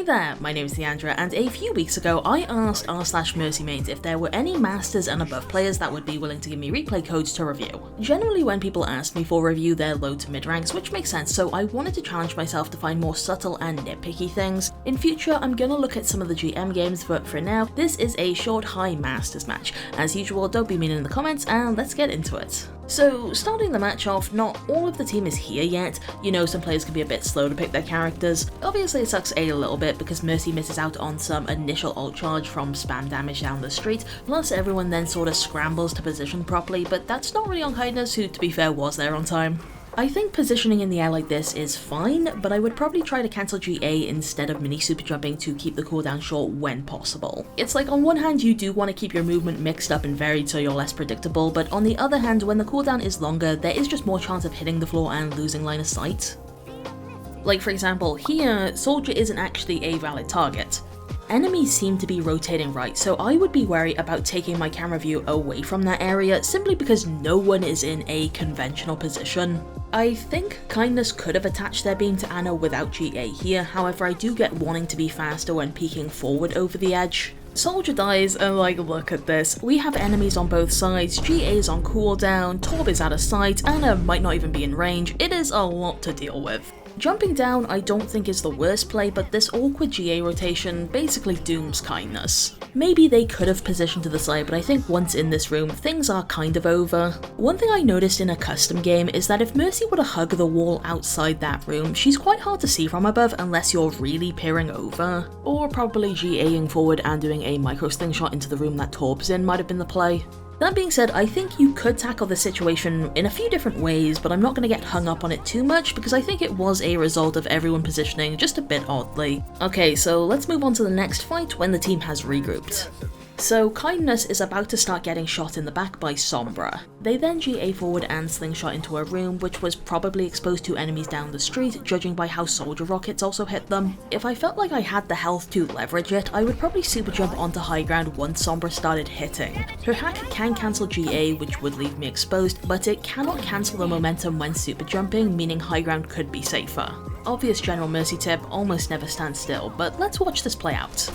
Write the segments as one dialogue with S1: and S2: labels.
S1: there, my name is Niandra, and a few weeks ago I asked r/Mercy mains if there were any Masters and above players that would be willing to give me replay codes to review. Generally when people ask me for a review they're low to mid ranks, which makes sense, so I wanted to challenge myself to find more subtle and nitpicky things. In future I'm gonna look at some of the GM games, but for now this is a short high Masters match. As usual, don't be mean in the comments and let's get into it. So, starting the match off, not all of the team is here yet. You know, some players can be a bit slow to pick their characters. Obviously it sucks a little bit because Mercy misses out on some initial ult charge from spam damage down the street, plus everyone then sort of scrambles to position properly, but that's not really on Kindness, who to be fair was there on time. I think positioning in the air like this is fine, but I would probably try to cancel GA instead of mini super jumping to keep the cooldown short when possible. It's like on one hand you do want to keep your movement mixed up and varied so you're less predictable, but on the other hand when the cooldown is longer there is just more chance of hitting the floor and losing line of sight. Like for example, here Soldier isn't actually a valid target. Enemies seem to be rotating right, so I would be wary about taking my camera view away from that area simply because no one is in a conventional position. I think Kindness could have attached their beam to Anna without GA here, however I do get wanting to be faster when peeking forward over the edge. Soldier dies and like look at this, we have enemies on both sides, GA is on cooldown, Torb is out of sight, Anna might not even be in range, it is a lot to deal with. Jumping down I don't think is the worst play, but this awkward GA rotation basically dooms Kindness. Maybe they could have positioned to the side, but I think once in this room, things are kind of over. One thing I noticed in a custom game is that if Mercy were to hug the wall outside that room, she's quite hard to see from above unless you're really peering over. Or probably GAing forward and doing a micro slingshot into the room that Torb's in might have been the play. That being said, I think you could tackle the situation in a few different ways, but I'm not going to get hung up on it too much because I think it was a result of everyone positioning just a bit oddly. Okay, so let's move on to the next fight when the team has regrouped. So Kindness is about to start getting shot in the back by Sombra. They then GA forward and slingshot into a room which was probably exposed to enemies down the street, judging by how soldier rockets also hit them. If I felt like I had the health to leverage it, I would probably super jump onto high ground once Sombra started hitting. Her hack can cancel GA, which would leave me exposed, but it cannot cancel the momentum when super jumping, meaning high ground could be safer. Obvious general Mercy tip, almost never stand still, but let's watch this play out.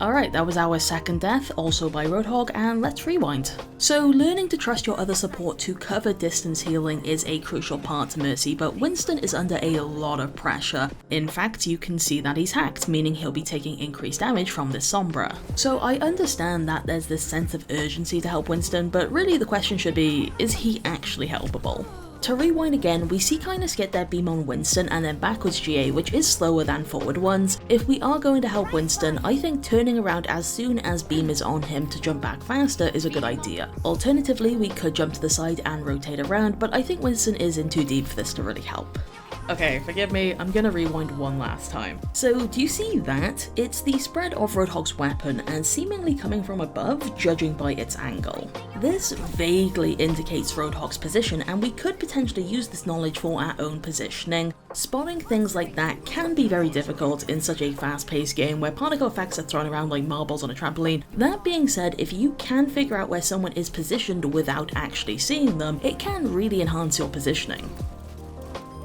S1: Alright, that was our second death, also by Roadhog, and let's rewind. So learning to trust your other support to cover distance healing is a crucial part to Mercy, but Winston is under a lot of pressure. In fact, you can see that he's hacked, meaning he'll be taking increased damage from this Sombra. So I understand that there's this sense of urgency to help Winston, but really the question should be, is he actually helpable? To rewind again, we see Kindness get their beam on Winston and then backwards GA, which is slower than forward ones. If we are going to help Winston, I think turning around as soon as beam is on him to jump back faster is a good idea. Alternatively, we could jump to the side and rotate around, but I think Winston is in too deep for this to really help. Okay, forgive me, I'm gonna rewind one last time. So, do you see that? It's the spread of Roadhog's weapon and seemingly coming from above, judging by its angle. This vaguely indicates Roadhog's position, and we could potentially use this knowledge for our own positioning. Spotting things like that can be very difficult in such a fast-paced game where particle effects are thrown around like marbles on a trampoline. That being said, if you can figure out where someone is positioned without actually seeing them, it can really enhance your positioning.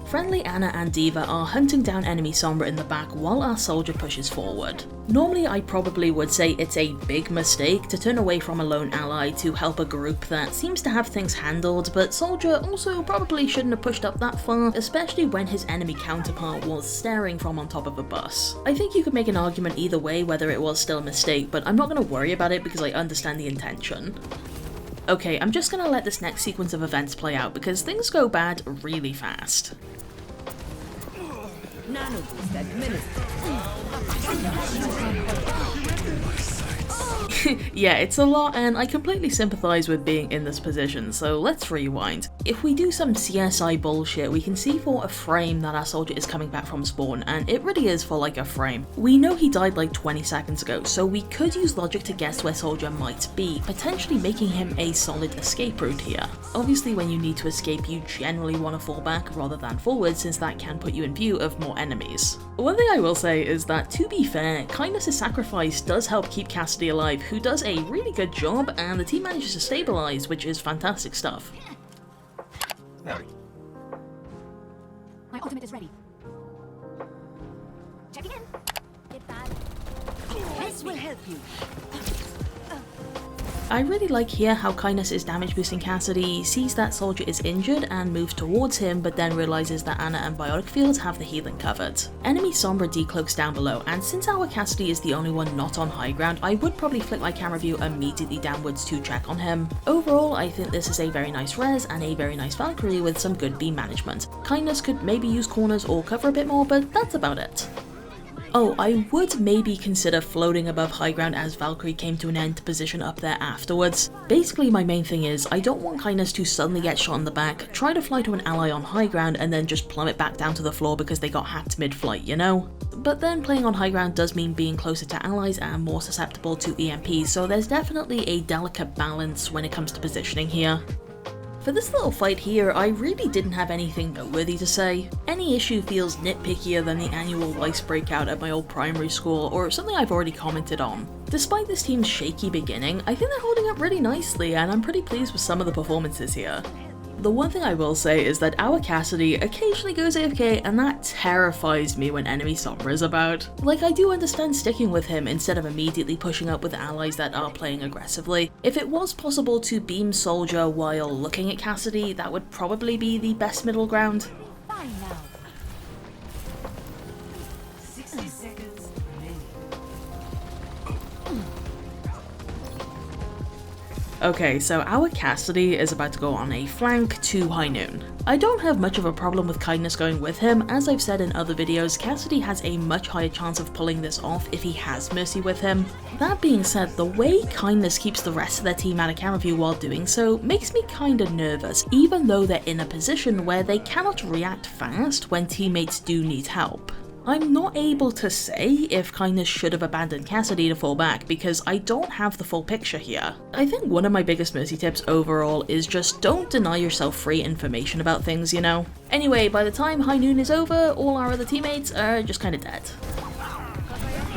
S1: Friendly Anna and D.Va are hunting down enemy Sombra in the back while our soldier pushes forward. Normally I probably would say it's a big mistake to turn away from a lone ally to help a group that seems to have things handled, but Soldier also probably shouldn't have pushed up that far, especially when his enemy counterpart was staring from on top of a bus. I think you could make an argument either way whether it was still a mistake, but I'm not going to worry about it because I understand the intention. Okay, I'm just going to let this next sequence of events play out because things go bad really fast. Yeah, it's a lot and I completely sympathise with being in this position, so let's rewind. If we do some CSI bullshit, we can see for a frame that our soldier is coming back from spawn, and it really is for like a frame. We know he died like 20 seconds ago, so we could use logic to guess where soldier might be, potentially making him a solid escape route here. Obviously when you need to escape you generally want to fall back rather than forward, since that can put you in view of more enemies. One thing I will say is that, to be fair, Kindness's sacrifice does help keep Cassidy alive, who does a really good job, and the team manages to stabilize, which is fantastic stuff.
S2: My ultimate is ready. Checking in. Get that. This will help you.
S1: I really like here how Kindness is damage boosting Cassidy, sees that Soldier is injured and moves towards him, but then realizes that Ana and Biotic Field have the healing covered. Enemy Sombra decloaks down below, and since our Cassidy is the only one not on high ground, I would probably flick my camera view immediately downwards to check on him. Overall, I think this is a very nice res and a very nice Valkyrie with some good beam management. Kindness could maybe use corners or cover a bit more, but that's about it. Oh, I would maybe consider floating above high ground as Valkyrie came to an end to position up there afterwards. Basically, my main thing is, I don't want Kindness to suddenly get shot in the back, try to fly to an ally on high ground and then just plummet back down to the floor because they got hacked mid-flight, you know? But then playing on high ground does mean being closer to allies and more susceptible to EMPs, so there's definitely a delicate balance when it comes to positioning here. For this little fight here, I really didn't have anything noteworthy to say. Any issue feels nitpickier than the annual lice breakout at my old primary school, or something I've already commented on. Despite this team's shaky beginning, I think they're holding up really nicely, and I'm pretty pleased with some of the performances here. The one thing I will say is that our Cassidy occasionally goes AFK, and that terrifies me when enemy Sombra is about. Like, I do understand sticking with him instead of immediately pushing up with allies that are playing aggressively. If it was possible to beam Soldier while looking at Cassidy, that would probably be the best middle ground.
S2: Fine now.
S3: 60 seconds remaining.
S1: Okay, so our Cassidy is about to go on a flank to High Noon. I don't have much of a problem with Kindness going with him. As I've said in other videos, Cassidy has a much higher chance of pulling this off if he has Mercy with him. That being said, the way Kindness keeps the rest of their team out of camera view while doing so makes me kinda nervous, even though they're in a position where they cannot react fast when teammates do need help. I'm not able to say if Kindness should have abandoned Cassidy to fall back because I don't have the full picture here. I think one of my biggest Mercy tips overall is just don't deny yourself free information about things, you know? Anyway, by the time High Noon is over, all our other teammates are just kinda dead.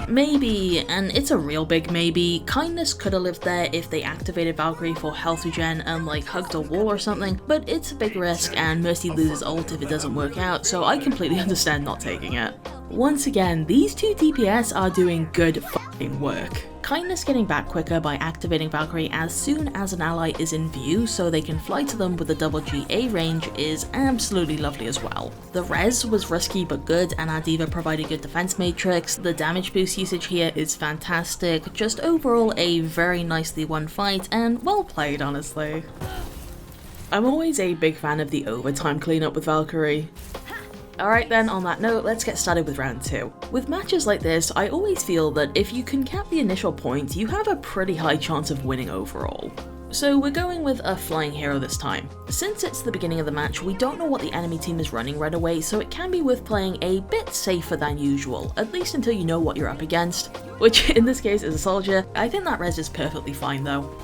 S1: Maybe, and it's a real big maybe, Kindness could have lived there if they activated Valkyrie for health regen and like hugged a wall or something, but it's a big risk and Mercy loses ult if it doesn't work out, so I completely understand not taking it. Once again, these two DPS are doing good f***ing work. Kindness getting back quicker by activating Valkyrie as soon as an ally is in view so they can fly to them with a double GA range is absolutely lovely as well. The res was risky but good and our D.Va provided good defense matrix, the damage boost usage here is fantastic, just overall a very nicely won fight and well played honestly. I'm always a big fan of the overtime cleanup with Valkyrie. Alright then, on that note, let's get started with round 2. With matches like this, I always feel that if you can cap the initial point, you have a pretty high chance of winning overall. So we're going with a flying hero this time. Since it's the beginning of the match, we don't know what the enemy team is running right away, so it can be worth playing a bit safer than usual, at least until you know what you're up against. Which in this case is a soldier. I think that res is perfectly fine though.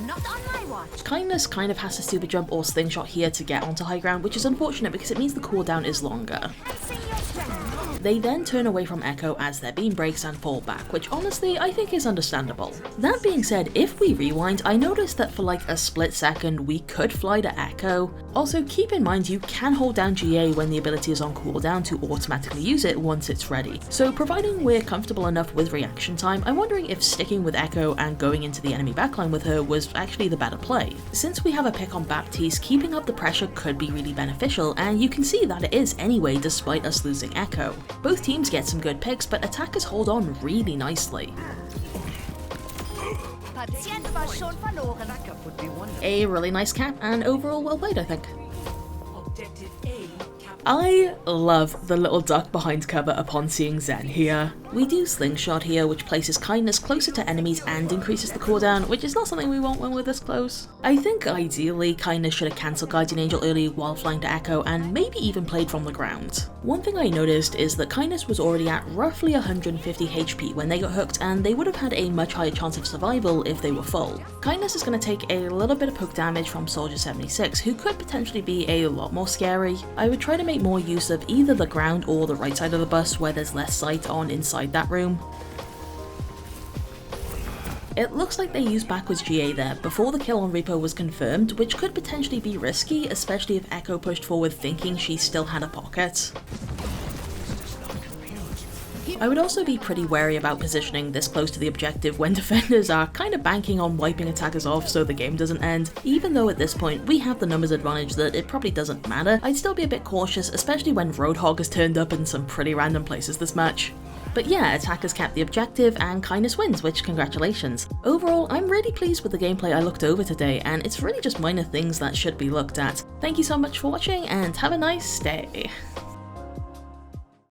S2: Not on my watch.
S1: Kindness kind of has to super jump or slingshot here to get onto high ground, which is unfortunate because it means the cooldown is longer.
S2: I see your strength.
S1: They then turn away from Echo as their beam breaks and fall back, which honestly I think is understandable. That being said, if we rewind, I noticed that for like a split second we could fly to Echo. Also keep in mind you can hold down GA when the ability is on cooldown to automatically use it once it's ready. So providing we're comfortable enough with reaction time, I'm wondering if sticking with Echo and going into the enemy backline with her was actually the better play. Since we have a pick on Baptiste, keeping up the pressure could be really beneficial, and you can see that it is anyway despite us losing Echo. Both teams get some good picks, but attackers hold on really nicely.
S2: Patient war schon verloren.
S3: Backup would be wonderful.
S1: A really nice cap, and overall well played I think.
S3: Objective A captured.
S1: I love the little duck behind cover upon seeing Zen here. We do slingshot here, which places Kindness closer to enemies and increases the cooldown, which is not something we want when we're this close. I think ideally Kindness should have cancelled Guardian Angel early while flying to Echo and maybe even played from the ground. One thing I noticed is that Kindness was already at roughly 150 HP when they got hooked, and they would have had a much higher chance of survival if they were full. Kindness is going to take a little bit of poke damage from Soldier 76, who could potentially be a lot more scary. I would try to make more use of either the ground or the right side of the bus where there's less sight on inside that room. It looks like they used backwards GA there before the kill on Reaper was confirmed, which could potentially be risky, especially if Echo pushed forward thinking she still had a pocket. I would also be pretty wary about positioning this close to the objective when defenders are kind of banking on wiping attackers off so the game doesn't end. Even though at this point we have the numbers advantage that it probably doesn't matter, I'd still be a bit cautious, especially when Roadhog has turned up in some pretty random places this match. But yeah, attackers kept the objective and kindness wins, which congratulations. Overall, I'm really pleased with the gameplay I looked over today, and it's really just minor things that should be looked at. Thank you so much for watching and have a nice day.